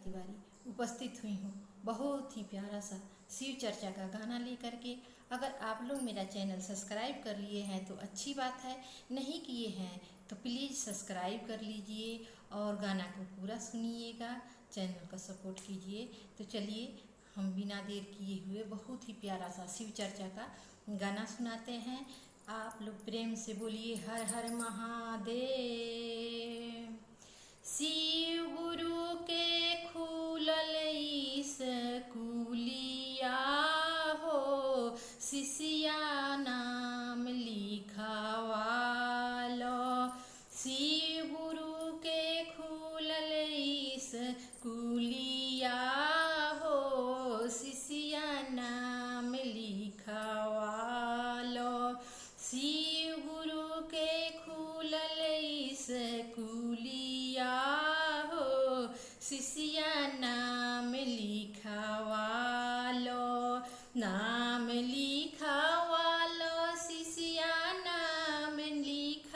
तिवारी उपस्थित हुई हूँ बहुत ही प्यारा सा शिव चर्चा का गाना लेकर के। अगर आप लोग मेरा चैनल सब्सक्राइब कर लिए हैं तो अच्छी बात है, नहीं किए हैं तो प्लीज़ सब्सक्राइब कर लीजिए और गाना को पूरा सुनिएगा, चैनल का सपोर्ट कीजिए। तो चलिए हम बिना देर किए हुए बहुत ही प्यारा सा शिव चर्चा का गाना सुनाते हैं। आप लोग प्रेम से बोलिए हर हर महादेव। शिव गुरु के खुलल स्कूलिया हो, शिष्या नाम लिखवालो। शिव गुरु के खुलल स्कूलिया हो, शिष्या नाम लिखवालो। शिव गुरु के खुलल स्कूलिया हो, शिष्या नाम लिखवालो। नाम लिखवालो शिष्या नाम लिखवालो।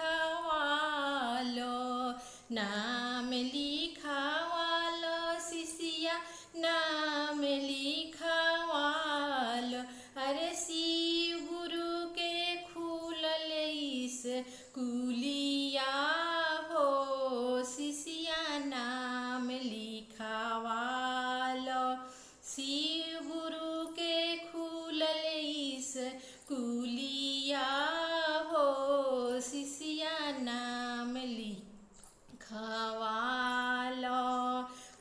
नाम लिखवालो शिष्या नाम लिखवालो। अरे शिव गुरु के खुलल स्कूलिया हो, शिष्या नाम लिखवालो। शिव गुरु के खुलल स्कूलिया हो, शिष्या नाम लिखवालो।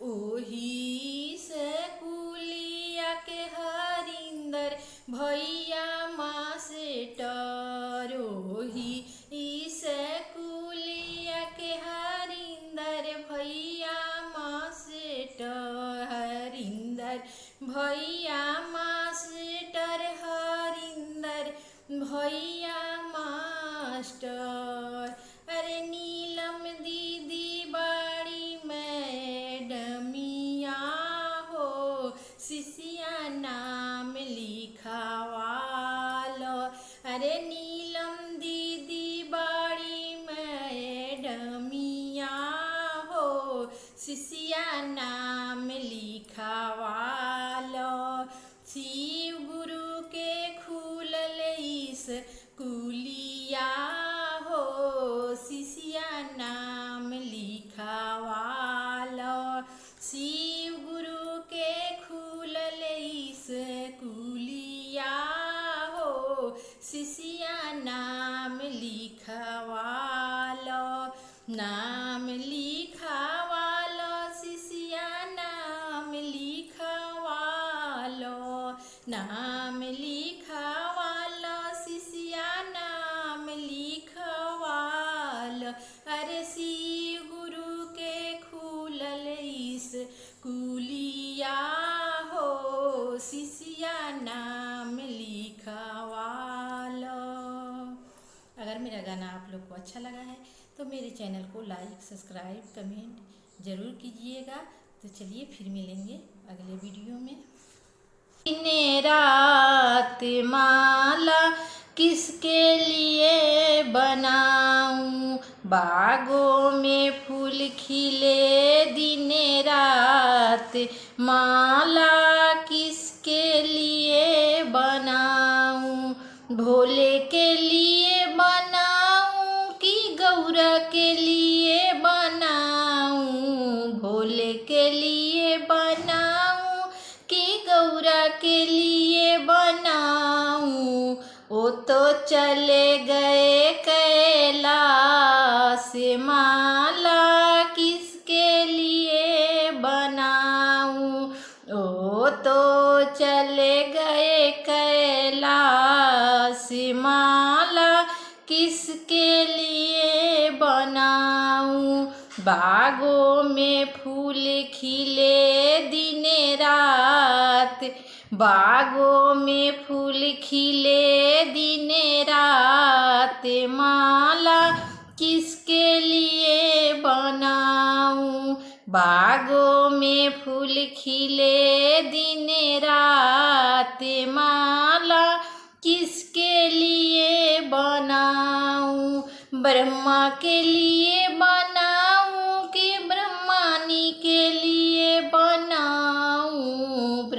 ओही स्कूलिया के हरिंदर भैया मास्टर। ओही स्कूलिया के हरिंदर भैया मास्टर। हरिंदर भैया मास्टर। हरिंदर भैया मास्टर। अरे नीलम दीदी बड़ी मैडमिया हो, शिष्या नाम लिखवालो। अरे नीलम दीदी बड़ी मैडमिया हो, शिष्या नाम लिखवालो। शिव गुरु के खुलल स्कूलिया हो, शिष्या नाम लिखवालो। शिव गुरु के खुलल स्कूलिया हो, शिष्या नाम लिखवालो। नाम लिखवालो शिष्या नाम लिखवालो। नाम लिखवालो शिष्या नाम लिखवालो। अरे शिव गुरु के खुलल स्कूलिया हो, शिष्या नाम लिखवालो। अगर मेरा गाना आप लोग को अच्छा लगा है तो मेरे चैनल को लाइक सब्सक्राइब कमेंट ज़रूर कीजिएगा। तो चलिए फिर मिलेंगे अगले वीडियो में। दिन रात माला किसके लिए बनाऊं, बागों में फूल खिले दिन रात माला किसके लिए बनाऊं। भोले के लिए बनाऊं कि गौरा के लिए बनाऊं। भोले के लिए बनाऊं कि गौरा के लिए बनाऊं। वो तो चले गए कैलाश माला किसके लिए बनाऊं। वो तो चले गए कैलाश माला किसके लिए बनाऊं। बागों में फूल खिले दिन रात। बागों में फूल खिले दिन रात माला किसके लिए बनाऊं। बागों में फूल खिले दिन रात माला किसके लिए बनाऊं। ब्रह्मा के लिए बनाऊं कि ब्रह्मानी के लिए बनाऊं।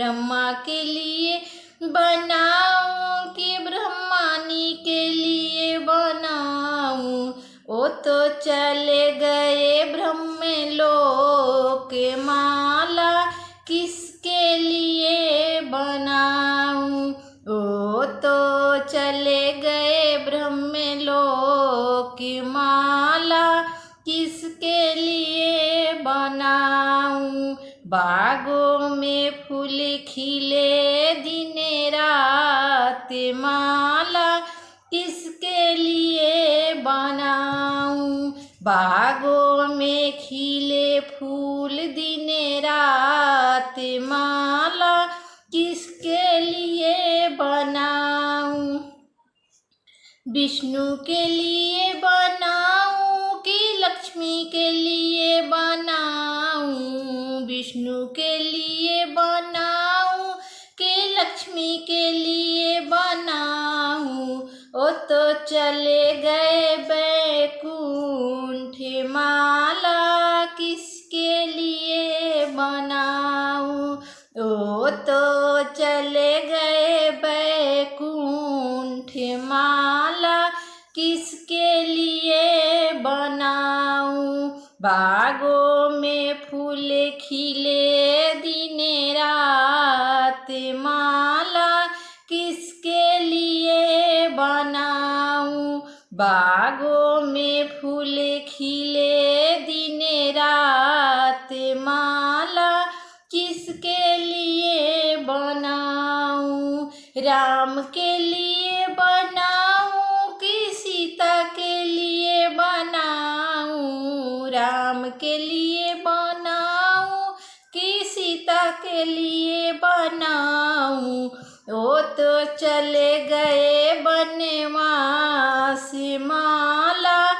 ब्रह्मा के लिए बनाऊं कि ब्रह्मानी के लिए बनाऊं। वो तो चले गए ब्रह्मलोक, माला किसके लिए बनाऊं। वो तो चले गए ब्रह्मलोक, माला किसके लिए बनाऊं। बागों में फूल खिले दिन रात, माला किसके लिए बनाऊं। बागों में खिले फूल दिन रात, माला किसके लिए बनाऊं। विष्णु के लिए बनाऊं कि लक्ष्मी के लिए बनाऊं। विष्णु के लिए बनाऊं कि लक्ष्मी के लिए बनाऊं। वो तो चले गए बैकुंठ, माला किसके लिए बनाऊं। वो तो चले गए बैकुंठ, माला किसके लिए बनाऊं। बागों में फूल खिले दिन रात, माला किसके लिए बनाऊं। बागों में फूल खिले दिन रात, माला किसके लिए बनाऊं। राम के लिए बनाऊं कि सीता के लिए बनाऊं। राम के लिए बनाऊं कि सीता के लिए बनाऊं। वो तो चले गए बनवास, माला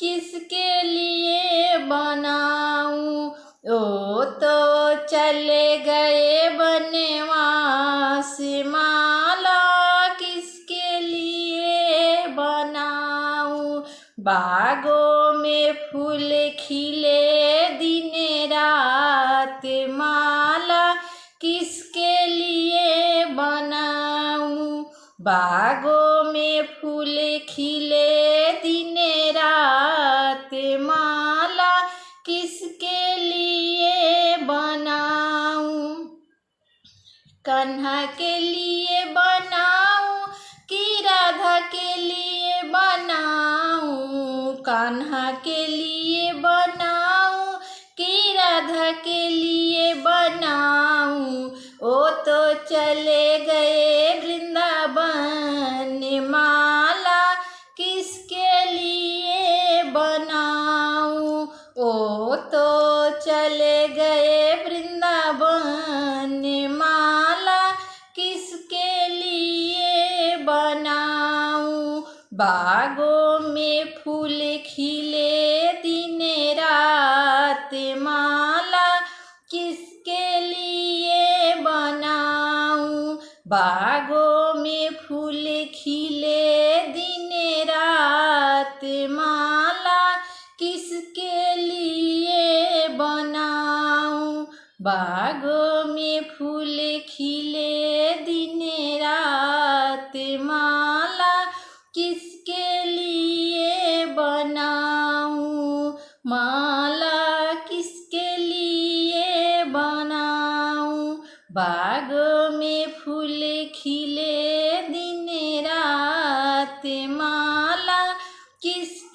किसके लिए बनाऊं। वो तो चले गए बनवास, माला किसके लिए बनाऊं। बागों में फूल खिले दिन रात, माला किसके लिए बनाऊं। बागों में फूल खिले दिन रात, माला किसके लिए बनाऊं। कान्हा के लिए बनाऊं कि राधा के लिए बनाऊं। कान्हा के लिए बनाऊं कि राधा के लिए बनाऊं। वो तो चले गए वृंदावन, माला किसके लिए बनाऊं। वो तो चले गए वृंदावन, माला किसके लिए बनाऊं। बागों में फूल खिले दिन रात, माला किसके लिए बनाऊं। बागों में फूल खिले दिन रात, माला किसके लिए बनाऊं। बागों में फूल खिले दिन रात, माला किसके लिए बनाऊं। माला किसके लिए बनाऊं। बागों में फूल खिले दिन रात, माला किस